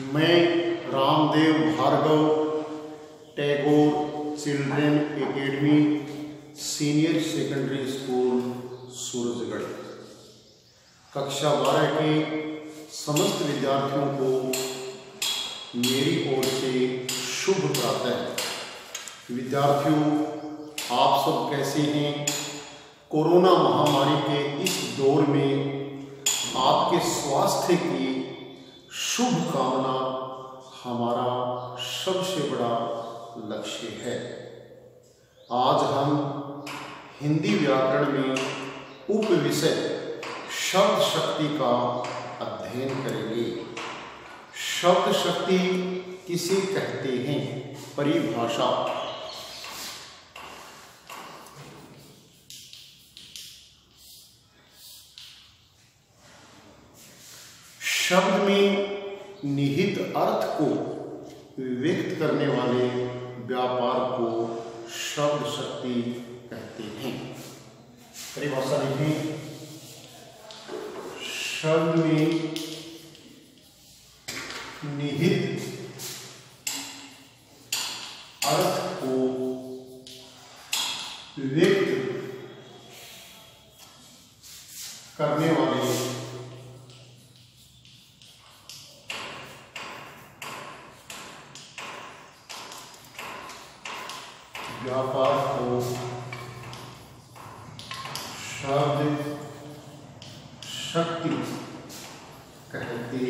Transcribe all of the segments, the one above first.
मैं Ramdev Bhargav Tagore children academy senior secondary school Surajgarh कक्षा 12 के समस्त विद्यार्थियों को मेरी ओर से शुभ प्रातः। विद्यार्थियों, आप सब कैसे हैं? कोरोना महामारी के इस दौर में आपके स्वास्थ्य की शुभ कामना हमारा सबसे बड़ा लक्ष्य है। आज हम हिंदी व्याकरण में उपविषय शब्द शक्ति का अध्ययन करेंगे। शब्द शक्ति किसे कहते हैं? परिभाषा। शब्द में निहित अर्थ को व्यक्त करने वाले व्यापार को शब्द शक्ति कहते हैं। परिभाषा देखें। शब्द में निहित अर्थ को व्यक्त करने वाले व्यापार को शब्द शक्ति कहते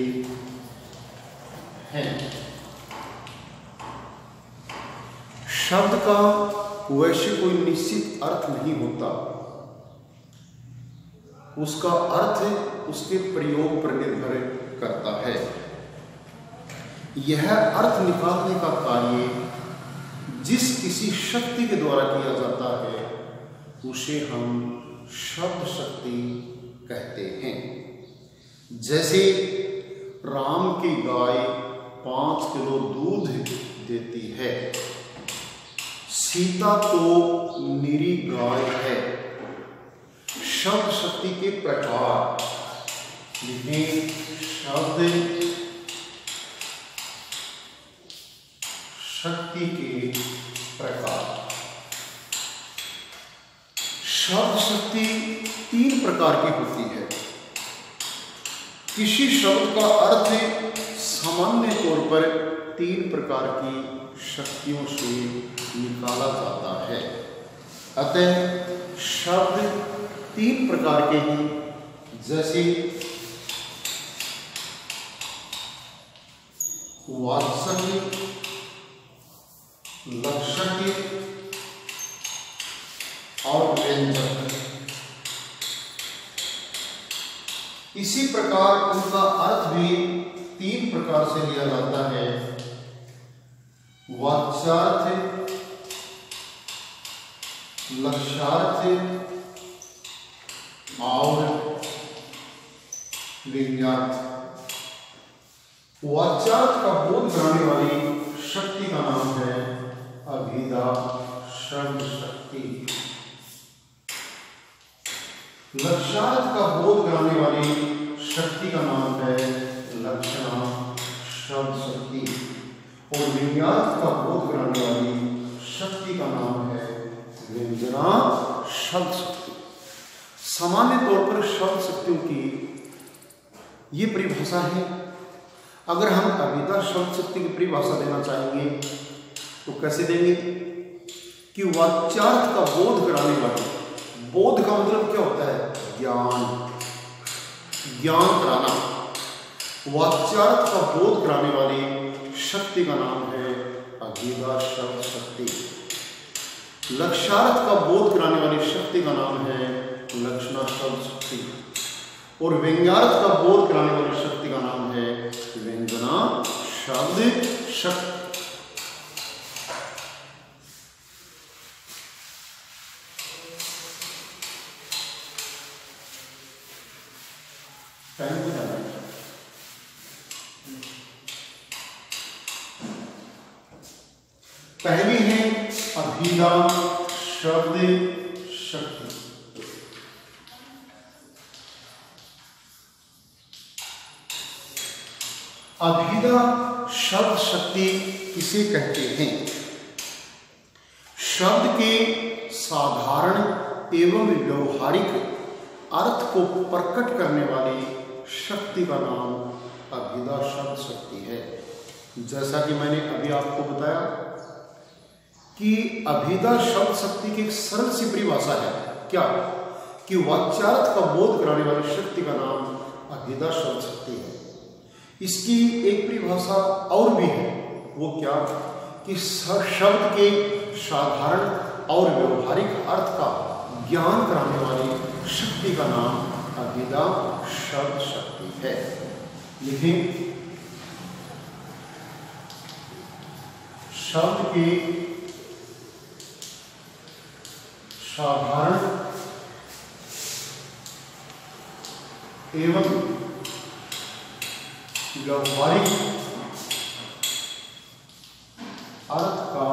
हैं। शब्द का वैसे कोई निश्चित अर्थ नहीं होता, उसका अर्थ उसके प्रयोग पर निर्भर करता है। यह अर्थ निकालने का कार्य जिस किसी शक्ति के द्वारा किया जाता है उसे हम शब्द शक्ति कहते हैं। जैसे राम की गाय 5 किलो दूध देती है। सीता तो निरी गाय है। शब्द शक्ति के प्रकार लिखें। शब्द शक्ति के प्रकार। शब्द शक्ति 3 प्रकार की होती है। किसी शब्द का अर्थ सामान्य तौर पर 3 प्रकार की शक्तियों से निकाला जाता है। अतः शब्द 3 प्रकार के हैं। जैसे वात्सल्य, लक्षण्य और व्यंजक। इसी प्रकार उनका अर्थ भी 3 प्रकार से लिया जाता है। वाच्यार्थ, लक्ष्यार्थ और व्यंग्यार्थ। वाच्यार्थ का बोध कराने वाली शक्ति का नाम है अभिधा शब्द शक्ति। लक्ष्यार्थ का बोध कराने वाली शक्ति का नाम है लक्षणा शब्द शक्ति। और व्यंग्यार्थ का बोध कराने वाली शक्ति का नाम है व्यंजना शब्द शक्ति। सामान्य तौर पर शब्द शक्तियों की ये परिभाषा है। अगर हम अभिधा शब्द शक्ति की परिभाषा देना चाहेंगे तो कैसे देंगे कि वाच्यार्थ का बोध कराने वाली। बोध का मतलब क्या होता है? ज्ञान कराना। वाच्यार्थ का बोध कराने वाली शक्ति का नाम है अभिधा शब्द शक्ति। लक्ष्यार्थ का बोध कराने वाली शक्ति का नाम है लक्षणा शब्द शक्ति। और व्यंग्यार्थ का बोध कराने वाली शक्ति का नाम है व्यंजना शब्द शक्ति। पहली है अभिधा शब्द शक्ति। अभिधा शब्द शक्ति किसे कहते हैं? शब्द के साधारण एवं व्यवहारिक अर्थ को प्रकट करने वाली शक्ति का नाम अभिधा शब्द शक्ति है। जैसा कि मैंने अभी आपको बताया कि अभिधा शब्द शक्ति की एक सरल सी परिभाषा है, क्या कि वाच्यार्थ का बोध कराने वाली शक्ति का नाम अभिधा शब्द शक्ति है। इसकी एक परिभाषा और भी है, वो क्या कि शब्द के साधारण और व्यवहारिक अर्थ का ज्ञान कराने वाली शक्ति का नाम अभिधा शब्द शक्ति है। लिखें, शब्द के साधारण एवं व्यवहारिक अर्थ का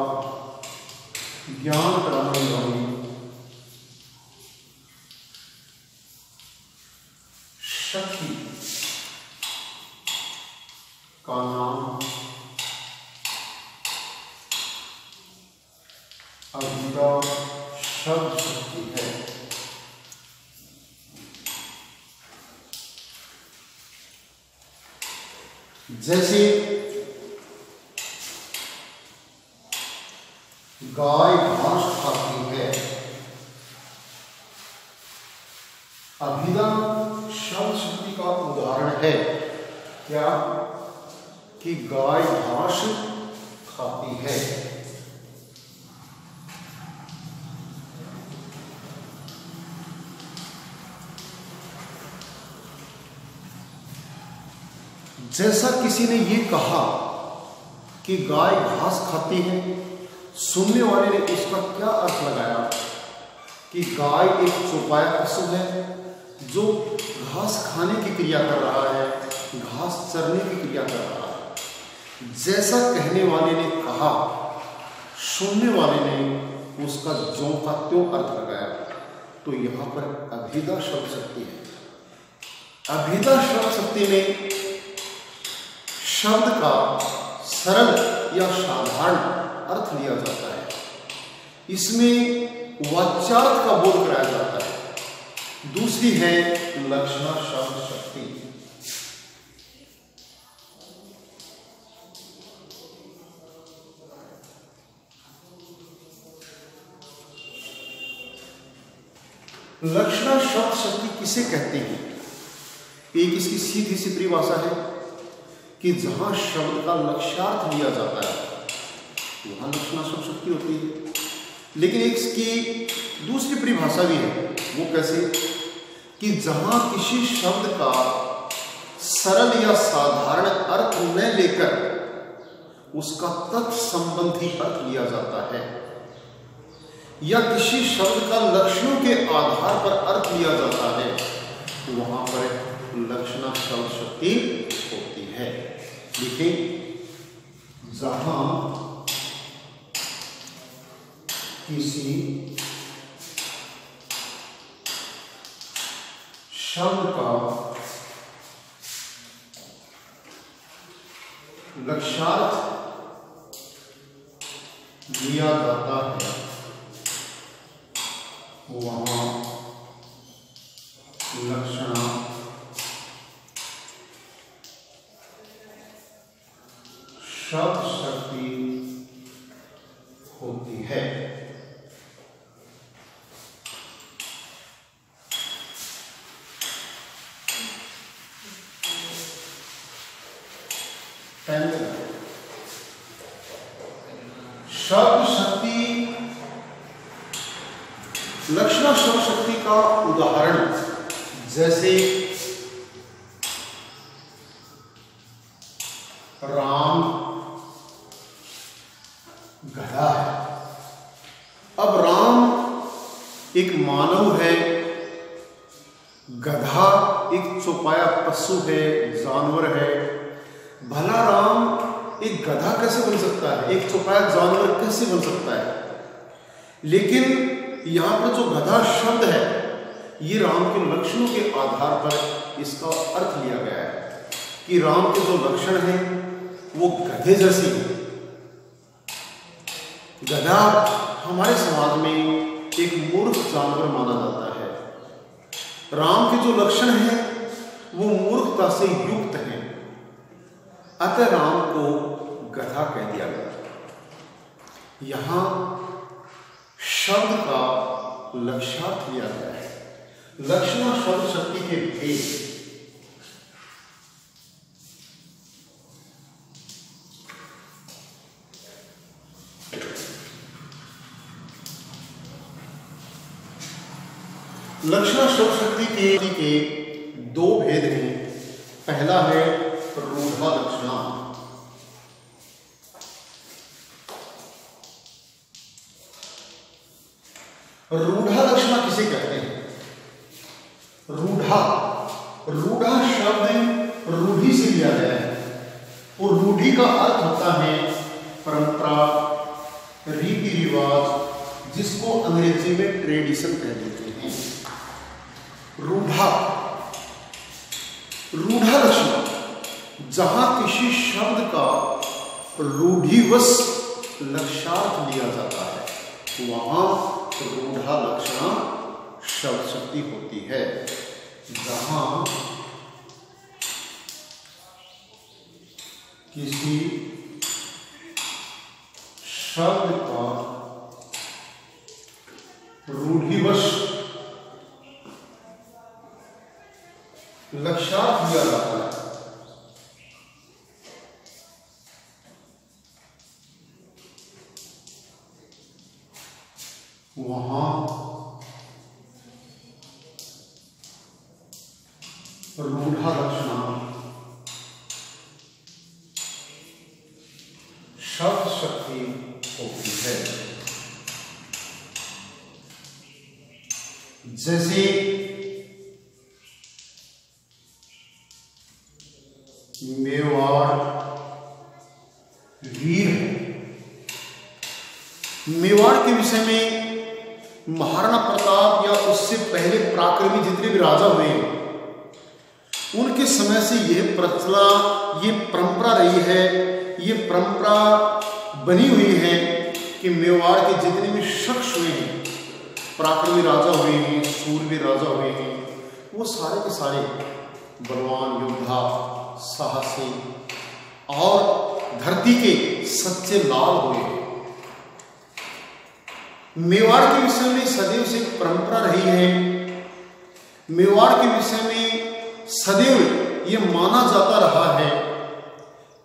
ज्ञान कराने वाली शक्ति का नाम अभिधा शब्द शक्ति है। जैसे गाय घास खाती है, अभिधा शब्द शक्ति का उदाहरण है क्या कि गाय घास खाती है। जैसा किसी ने ये कहा कि गाय घास खाती है, सुनने वाले ने इसका क्या अर्थ लगाया कि गाय एक चौपाया पशु है जो घास खाने की क्रिया कर रहा है, घास चरने की क्रिया कर रहा है। जैसा कहने वाले ने कहा, सुनने वाले ने उसका ज्यों का त्यों अर्थ लगाया। तो यहाँ पर अभिधा शब्द शक्ति है। अभिधा शब्द शक्ति में शब्द का सरल या साधारण अर्थ लिया जाता है, इसमें वाच्यार्थ का बोध कराया जाता है। दूसरी है लक्षणा शब्द शक्ति। लक्षणा शब्द शक्ति किसे कहते हैं? एक इसकी सीधी सी परिभाषा है कि जहां शब्द का लक्ष्यार्थ लिया जाता है वहां लक्षणा शब्द शक्ति होती है। लेकिन एक इसकी दूसरी परिभाषा भी है, वो कैसे कि जहां किसी शब्द का सरल या साधारण अर्थ न लेकर उसका तत्संबंधी अर्थ लिया जाता है, या किसी शब्द का लक्षणों के आधार पर अर्थ लिया जाता है, तो वहां पर लक्षणा शब्द शक्ति होती है। देखिए, जहां किसी शब्द का लक्ष्यार्थ लिया जाता है वहां लक्षणा शब्द शक्ति होती है। शब्द शक्ति, लक्षणा शब्द शक्ति का उदाहरण जैसे राम गधा है। अब राम एक मानव है, गधा एक चौपाया पशु है, जानवर है। भला राम एक गधा कैसे बन सकता है, एक चौपाया जानवर कैसे बन सकता है? लेकिन यहां पर जो गधा शब्द है ये राम के लक्षणों के आधार पर इसका अर्थ लिया गया है। कि राम के जो लक्षण हैं वो गधे जैसे हैं। गधा हमारे समाज में एक मूर्ख जानवर माना जाता है। राम के जो लक्षण हैं वो मूर्खता से युक्त हैं, अतः राम को गधा कह दिया गया। यहां शब्द का लक्ष्यार्थ लिया गया है। लक्षणा शब्द शक्ति के भेद। लक्षणा शब्द शक्ति के दो भेद हैं। पहला है रूढ़ा लक्षणा। रूढ़ा लक्षणा किसे कहते हैं? रूढ़ा शब्द रूढ़ी से लिया गया है और रूढ़ी का अर्थ होता है परंपरा, रीति रिवाज, जिसको अंग्रेजी में ट्रेडिशन कह देते हैं। रूढ़ा लक्षण जहां किसी शब्द का रूढ़िवश लक्ष्यार्थ लिया जाता है वहां रूढ़ा लक्षणा शब्द शक्ति होती है। जहां किसी शब्द का रूढ़िवश लक्ष्यार्थ लिया जाता है वहां रूढ़ा लक्षणा शब्द शक्ति होती है। जैसे मेवाड़ वीर है। मेवाड़ के विषय में महाराणा प्रताप या उससे पहले पराक्रमी जितने भी राजा हुए हैं उनके समय से यह प्रचला, ये परंपरा रही है, ये परंपरा बनी हुई है कि मेवाड़ के जितने भी शख्स हुए हैं, पराक्रमी राजा हुए हैं, सूरवीर राजा हुए हैं, वो सारे के सारे बलवान योद्धा, साहसी और धरती के सच्चे लाल हुए हैं। मेवाड़ के विषय में सदैव से परंपरा रही है। मेवाड़ के विषय में सदैव ये माना जाता रहा है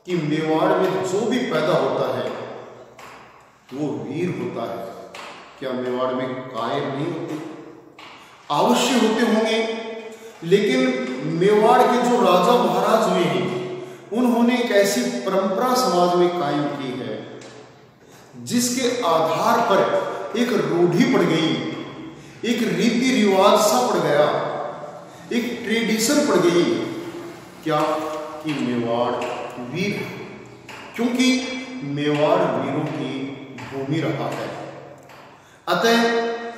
कि मेवाड़ में जो भी पैदा होता है वो वीर होता है। क्या मेवाड़ में कायर नहीं होते? अवश्य होते होंगे, लेकिन मेवाड़ के जो राजा महाराज हुए हैं उन्होंने एक ऐसी परंपरा समाज में कायम की है जिसके आधार पर एक रूढ़ी पड़ गई, एक रीति रिवाज सा पड़ गया, एक ट्रेडिशन पड़ गई। क्या कि मेवाड़ वीर, क्योंकि मेवाड़ वीरों की भूमि रहा है, अतः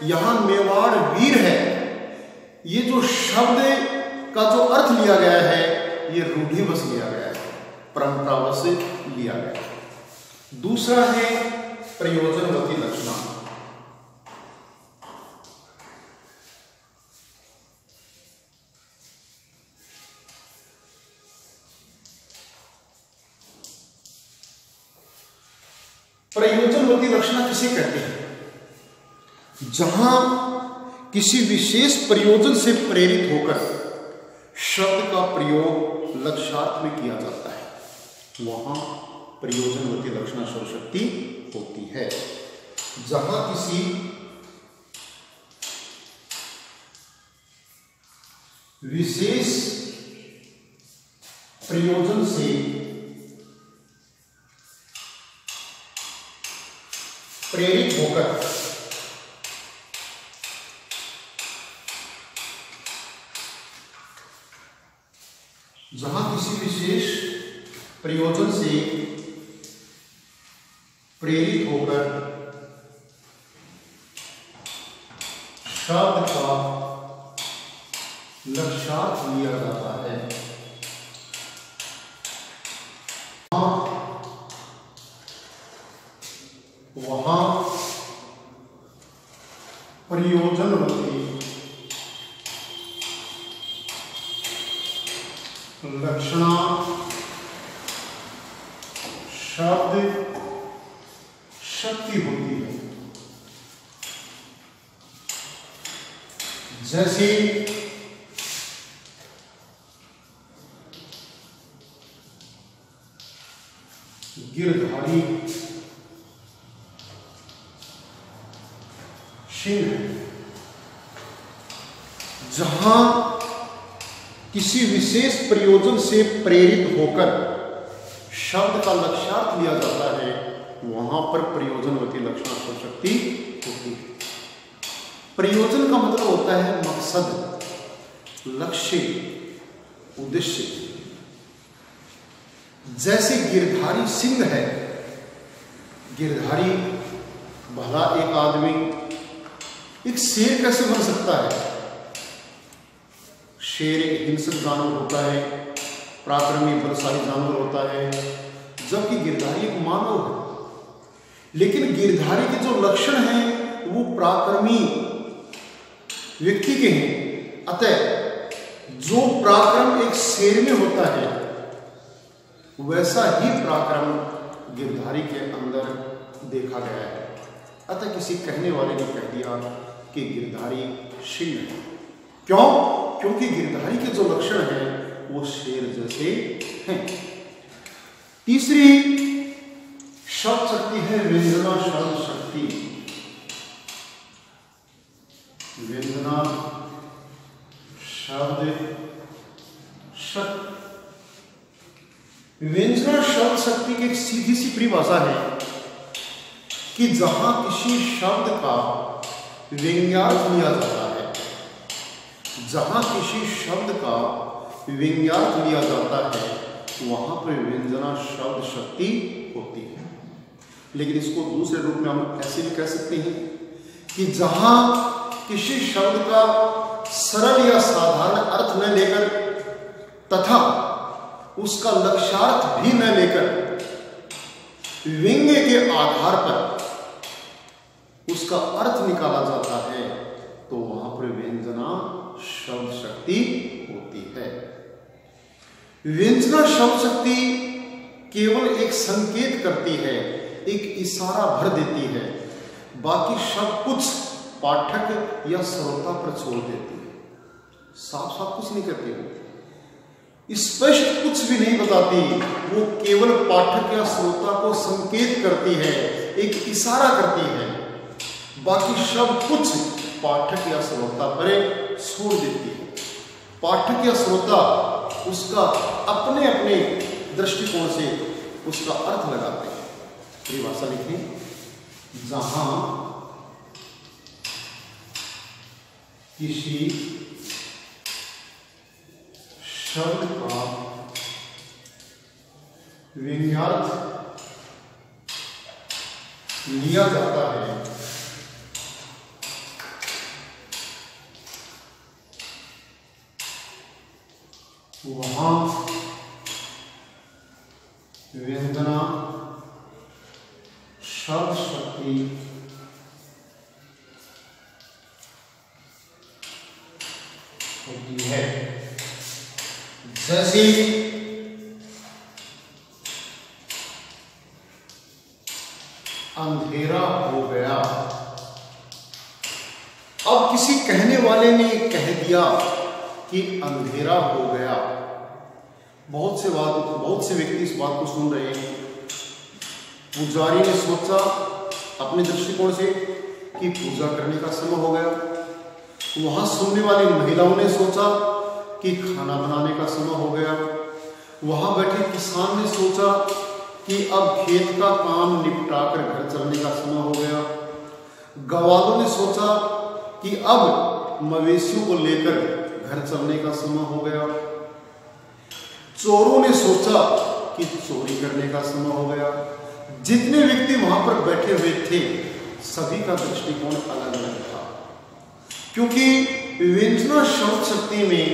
यहां मेवाड़ वीर है। ये जो शब्द का जो अर्थ लिया गया है ये रूढ़िवश लिया गया है, परंपरावश लिया गया है। दूसरा है प्रयोजनवती लक्षणा। प्रयोजनवती लक्षणा किसे कहते हैं? जहां किसी विशेष प्रयोजन से प्रेरित होकर शब्द का प्रयोग लक्ष्यार्थ में किया जाता है वहां प्रयोजनवती लक्षणा शब्द शक्ति होती है। जहां किसी विशेष प्रयोजन से प्रेरित होकर प्रयोजन से प्रेरित होकर शब्द का लक्ष्यार्थ लिया जाता है वहां प्रयोजनवती लक्षणा शब्द शक्ति होती है। जैसे गिरधारी सिंह, जहां किसी विशेष प्रयोजन से प्रेरित होकर शब्द का लक्ष्यार्थ लिया जाता है, वहां पर प्रयोजनवती लक्षणा शक्ति होती है। प्रयोजन का मतलब होता है मकसद, लक्ष्य, उद्देश्य। जैसे गिरधारी सिंह है, गिरधारी भला एक आदमी एक शेर कैसे बन सकता है? शेर एक हिंसक जानवर होता है, पराक्रमी बलशाली जानवर होता है, जबकि गिरधारी एक मानव है। लेकिन गिरधारी के जो लक्षण हैं वो पराक्रमी व्यक्ति के हैं। अतः जो पराक्रम एक शेर में होता है, वैसा ही पराक्रम गिरधारी के अंदर देखा गया है। अतः किसी कहने वाले ने कह दिया कि गिरधारी सिंह है। क्यों? क्योंकि गिरधारी के जो लक्षण हैं वो शेर जैसे हैं। तीसरी शब्द शक्ति है व्यंजना शब्द शक्ति। व्यंजना शब्द शक्ति, व्यंजना शब्द शक्ति की एक सीधी सी परिभाषा है कि जहां किसी शब्द का व्यंग्यार्थ लिया जाता है, जहां किसी शब्द का व्यंग्यार्थ लिया जाता है, वहां पर व्यंजना शब्द शक्ति होती है। लेकिन इसको दूसरे रूप में हम ऐसे भी कह सकते हैं कि जहां किसी शब्द का सरल या साधारण अर्थ न लेकर तथा उसका लक्ष्यार्थ भी न लेकर व्यंग्य के आधार पर उसका अर्थ निकाला जाता है, तो वहां पर व्यंजना शब्द शक्ति होती है। व्यंजना शब्द शक्ति केवल एक संकेत करती है, एक इशारा भर देती है, बाकी सब कुछ पाठक या श्रोता पर छोड़ देती है। साफ साफ कुछ नहीं करती, वो स्पष्ट कुछ भी नहीं बताती, वो केवल पाठक या श्रोता को संकेत करती है, एक इशारा करती है, बाकी सब कुछ पाठक या श्रोता पर छोड़ देती है। पाठक या श्रोता उसका अपने अपने दृष्टिकोण से उसका अर्थ लगाते हैं। परिभाषा लिखें, जहां किसी शब्द का व्यंग्यार्थ लिया जाता है, वहां व्यंजना शब्द शक्ति होती है। जैसे अंधेरा हो गया। अब किसी कहने वाले ने कह दिया कि अंधेरा हो गया। बहुत से व्यक्ति इस बात को सुन रहे हैं। पुजारी ने सोचा अपने दृष्टिकोण से कि पूजा करने का समय हो गया। वहां सुनने वाली महिलाओं ने सोचा कि खाना बनाने का समय हो गया। वहां बैठे किसान ने सोचा कि अब खेत का काम निपटाकर घर चलने का समय हो गया। गवालों ने सोचा कि अब मवेशियों को लेकर घर चलने का समय हो गया। चोरों ने सोचा कि चोरी करने का समय हो गया। जितने व्यक्ति वहां पर बैठे हुए थे, सभी का दृष्टिकोण अलग अलग था, क्योंकि व्यंजना शब्द शक्ति में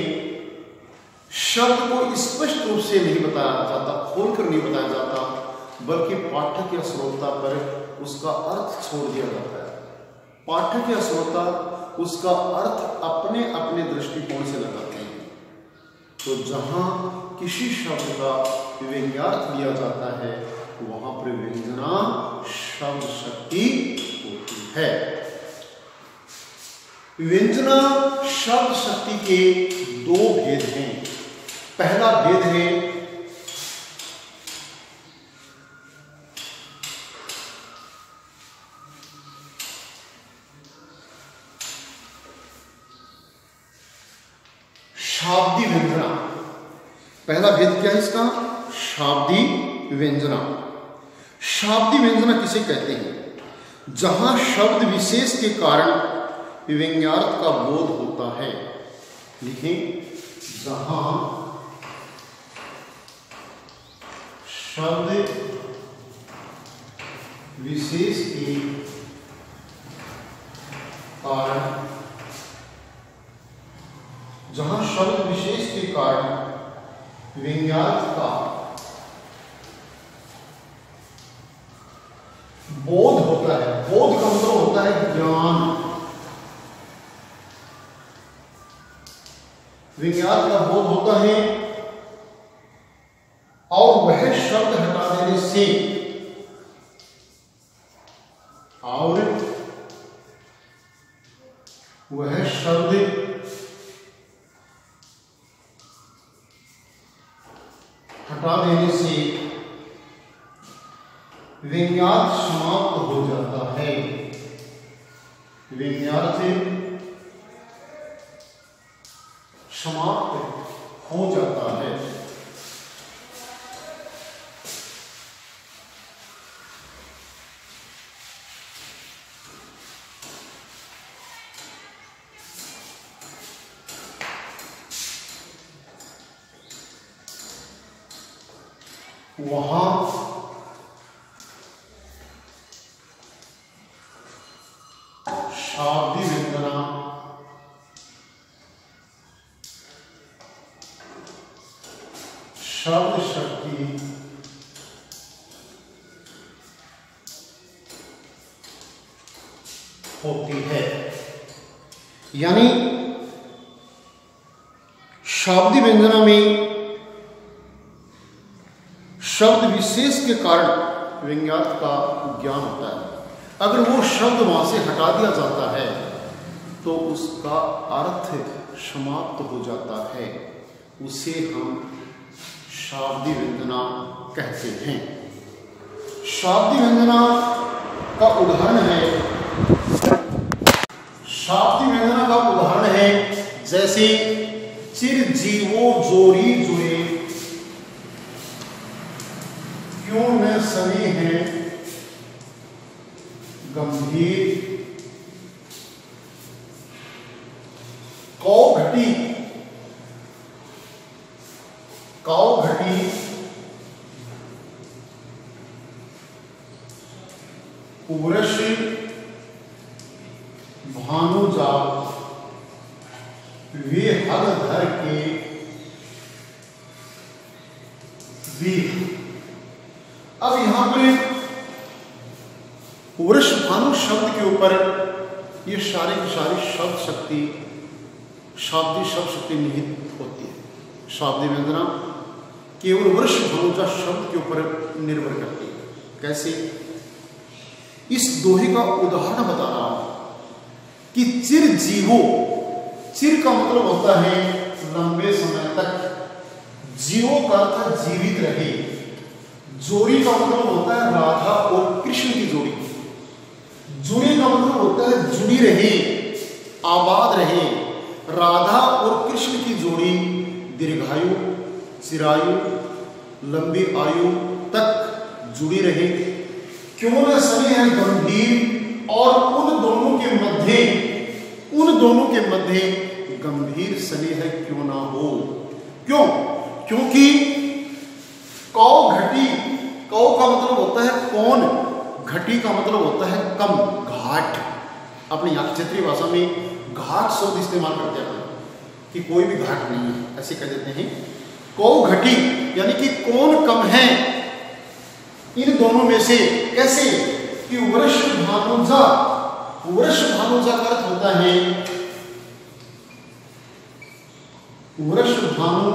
शब्द को स्पष्ट रूप से नहीं बताया जाता, खोलकर नहीं बताया जाता, बल्कि पाठक या श्रोता पर उसका अर्थ छोड़ दिया जाता है। पाठक या श्रोता उसका अर्थ अपने अपने दृष्टिकोण से लगाते हैं। तो जहां किसी शब्द का व्यंग्यार्थ लिया जाता है वहां पर व्यंजना शब्द शक्ति होती है। व्यंजना शब्द शक्ति के दो भेद हैं। पहला भेद है शाब्दी व्यंजना। पहला भेद क्या है इसका? शाब्दी व्यंजना। शाब्दी व्यंजना किसे कहते हैं? जहां शब्द विशेष के कारण व्यंग्यार्थ का बोध होता है। लिखें, जहां शब्द विशेष के कारण व्यंग्यार्थ का बोध होता है। बोध का मतलब होता है ज्ञान। व्यंग्यार्थ का बोध होता है और वह शब्द हटा देने से व्यंग्यार्थ समाप्त हो जाता है। व्यंग्यार्थ समाप्त हो जाता है। वहां शाब्दी व्यंजना शब्द शक्ति होती है। यानी शाब्दी व्यंजना में शब्द विशेष के कारण व्यंग्यार्थ का ज्ञान होता है। अगर वो शब्द वहां से हटा दिया जाता है तो उसका अर्थ समाप्त हो जाता है। उसे हम शाब्दी व्यंजना कहते हैं। शाब्दी व्यंजना का उदाहरण है जैसे चिर जीवो जोरी जुए क्यों न सने हैं गंभीर कौ घटी उग्रश भानुजा वे हल धर के वी। अब यहां पर वृष भानु शब्द के ऊपर ये सारे की सारी शब्द शक्ति शाब्दी शब्द शक्ति निहित होती है। शाब्दी व्यंजना केवल वृष भानुजा शब्द के ऊपर निर्भर करती है। कैसे? इस दोहे का उदाहरण बता रहा हूं कि चिर जीवो, चिर का मतलब होता है लंबे समय तक, जीवो का अर्थ जीवित रहे, जोड़ी का मतलब होता है राधा और कृष्ण की जोड़ी, जुड़े का मतलब होता है जुड़ी रहे, आबाद रहे। राधा और कृष्ण की जोड़ी दीर्घायु, चिरायु, लंबी आयु तक जुड़ी रहे। क्यों न सने हैं गंभीर, और उन दोनों के मध्य गंभीर स्नेह क्यों ना हो। क्यों? क्योंकि कौ घटी, कौ का मतलब होता है कौन, घटी का मतलब होता है कम, घाट। अपनी यहाँ क्षेत्रीय भाषा में घाट शब्द इस्तेमाल करते हैं कि कोई भी घाट नहीं है, ऐसे कह देते हैं। कौ घटी यानी कि कौन कम है, इन दोनों में से कैसे कि वृषभानुजा, वृषभानुजा का अर्थ होता है वृषभानु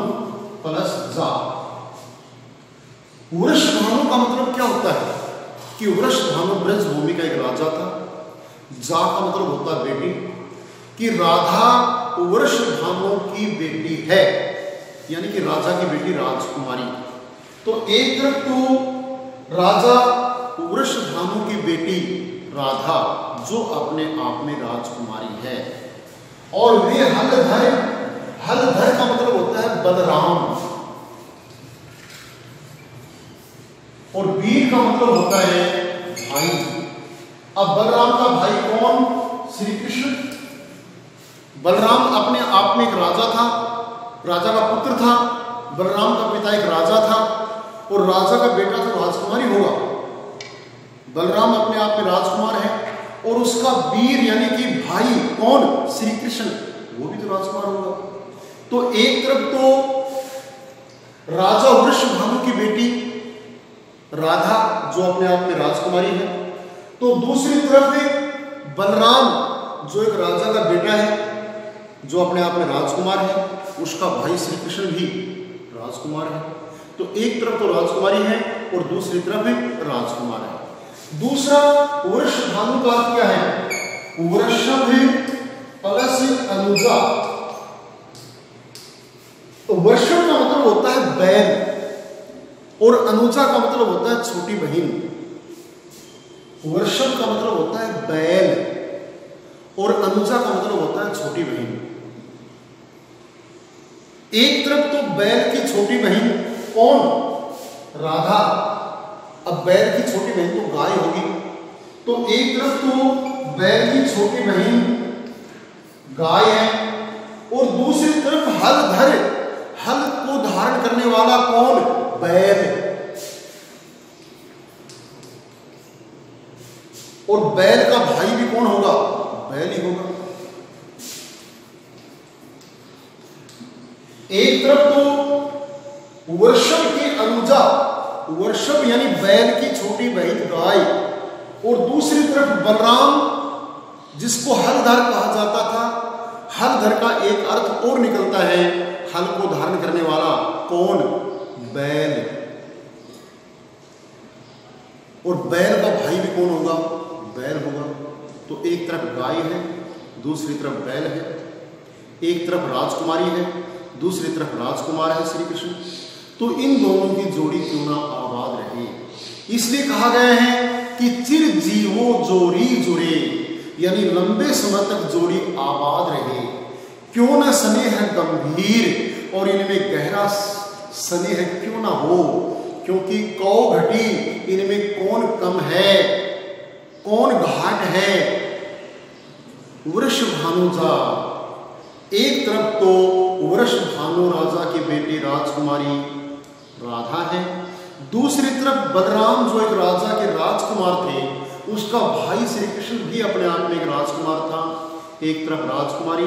प्लस जा। वृषभानु का मतलब क्या होता है कि वृषभानु ब्रजभूमि का एक राजा था। जा का मतलब होता है बेटी, कि राधा वृषभानु की बेटी है, यानी कि राजा की बेटी राजकुमारी। तो एक तरफ तो राजा वृषभानु की बेटी राधा जो अपने आप में राजकुमारी है, और वे हलधर, हलधर का मतलब होता है बलराम, और वीर का मतलब होता है भाई। अब बलराम का भाई कौन? श्री कृष्ण। बलराम अपने आप में एक राजा था, राजा का पुत्र था। बलराम का पिता एक राजा था और राजा का बेटा तो राजकुमारी होगा। बलराम अपने आप में राजकुमार है और उसका वीर यानी कि भाई कौन? श्री कृष्ण, वो भी तो राजकुमार होगा। तो एक तरफ तो राजा वृषभानु की बेटी राधा जो अपने आप में राजकुमारी है, तो दूसरी तरफ बलराम जो एक राजा का बेटा है जो अपने आप में राजकुमार है, उसका भाई श्री कृष्ण भी राजकुमार है। तो एक तरफ तो राजकुमारी है और दूसरी तरफ राजकुमार है। दूसरा वृषभानु का अर्थ क्या है? वृषभ प्लस अनुजा। तो वृषभ का मतलब होता है बैल और अनुजा का मतलब होता है छोटी बहन। वृषभ का मतलब होता है बैल और अनुजा का मतलब होता है छोटी बहन। एक तरफ तो बैल की छोटी बहन कौन? राधा। अब बैल की छोटी बहन तो गाय होगी, तो एक तरफ तो बैल की छोटी बहन गाय है और दूसरी तरफ हलधर, हल को धारण करने वाला कौन? बैल। और बैल का भाई भी कौन होगा? बैल ही होगा। एक तरफ तो वृषभ की अनुजा, वृषभ यानी बैल की छोटी बहन गाय, और दूसरी तरफ बलराम जिसको हलधर कहा जाता था। हलधर का एक अर्थ और निकलता है, हल को धारण करने वाला कौन? बैल। और बैल का भाई भी कौन होगा? बैल होगा। तो एक तरफ गाय है, दूसरी तरफ बैल है। एक तरफ राजकुमारी है, दूसरी तरफ राजकुमार है श्री कृष्ण। तो इन दोनों की जोड़ी क्यों ना आबाद रहे, इसलिए कहा गया है कि चिर जीवो जोड़ी जुड़े, यानी लंबे समय तक जोड़ी आबाद रहे। क्यों ना स्नेह गंभीर और इनमें गहरा स्नेह क्यों ना हो, क्योंकि कौ घटी इनमें कौन कम है, कौन घाट है? वृषभानुजा। एक तरफ तो वृषभानु राजा की बेटी राजकुमारी राधा है, दूसरी तरफ बलराम जो एक राजा के राजकुमार थे, उसका भाई श्री कृष्ण भी अपने आप में एक राजकुमार था। एक तरफ राजकुमारी,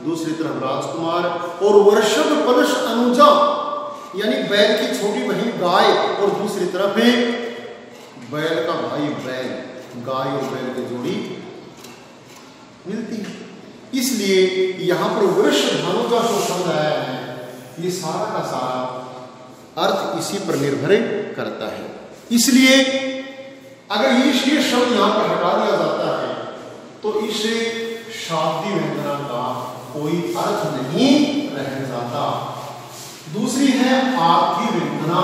दूसरी तरफ राजकुमार, और वृषभ प्लस अनुजा यानी बैल की छोटी बहन गाय, और दूसरी तरफ बैल का भाई बैल। गाय और बैल की जोड़ी मिलती है। इसलिए यहां पर वृषभानु का जो शब्द आया है, ये सारा का सारा अर्थ इसी पर निर्भर करता है। इसलिए अगर ये शब्द यहां पर हटा दिया जाता है तो इसे शाब्दी व्यंजना का कोई अर्थ नहीं रह जाता। दूसरी है आर्थी व्यंजना।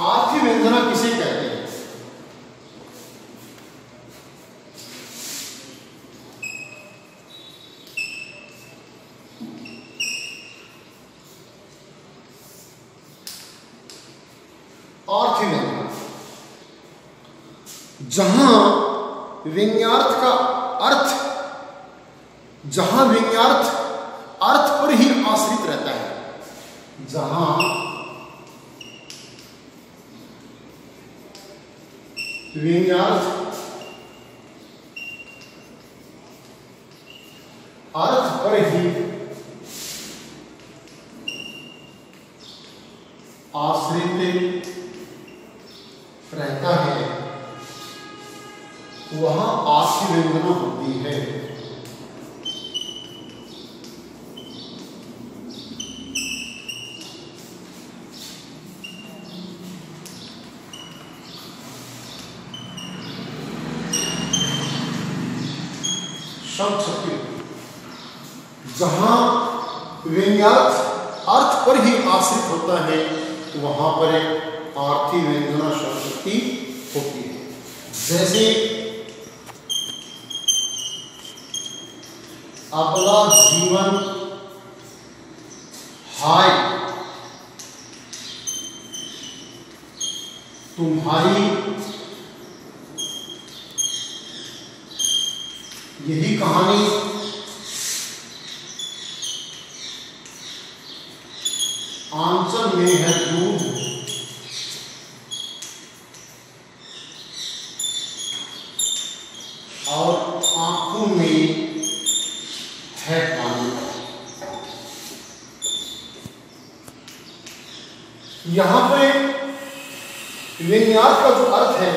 आर्थी व्यंजना किसे कहते हैं? आर्थी व्यंजना जहां व्यंग्यार्थ का अर्थ, जहां व्यंग्यार्थ अर्थ पर ही आश्रित रहता है, जहां व्यंग्यार्थ अर्थ पर ही आश्रित रहता है वहां आर्थी व्यंजना होती है। शब्द शक्ति जहां व्यंग्यार्थ अर्थ पर ही आश्रित होता है वहां पर एक आर्थी व्यंजना शब्द शक्ति होती है। जैसे अबला जीवन हाय, तुम्हारी, यही कहानी आंचल में है दूध, और आंखों में है पानी। यहां पे व्यंग्यार्थ का जो अर्थ है,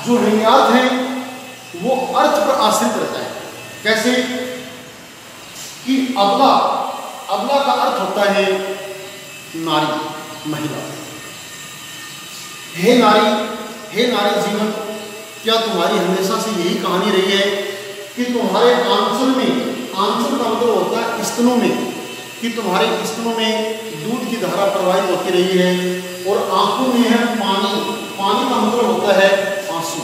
जो व्यंग्यार्थ है वो अर्थ पर आश्रित रहता है। कैसे कि अबला, अबला का अर्थ होता है नारी, महिला। हे नारी, हे नारी जीवन, क्या तुम्हारी हमेशा से यही कहानी रही है कि तुम्हारे आंचल में, आंचल का मतलब होता है स्तनों में, कि तुम्हारे स्तनों में दूध की धारा प्रवाहित होती रही है, और आंखों में है पानी, पानी का मतलब होता है आंसू,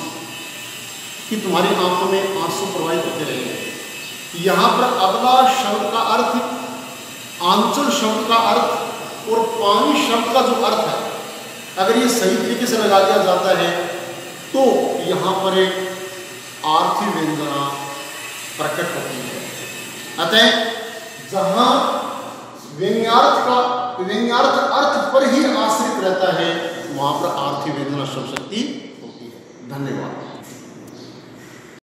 कि तुम्हारी आंखों में आंसू प्रवाहित होते रहे हैं। यहाँ पर अबला शब्द का अर्थ, आंचल शब्द का अर्थ और पानी शब्द का जो अर्थ है, अगर ये सही तरीके से लगा दिया जाता है तो यहाँ पर एक आर्थी व्यंजना प्रकट होती है। अतः जहाँ व्यंग्यार्थ अर्थ पर ही आश्रित रहता है वहाँ पर आर्थी व्यंजना शब्द शक्ति होती है। धन्यवाद।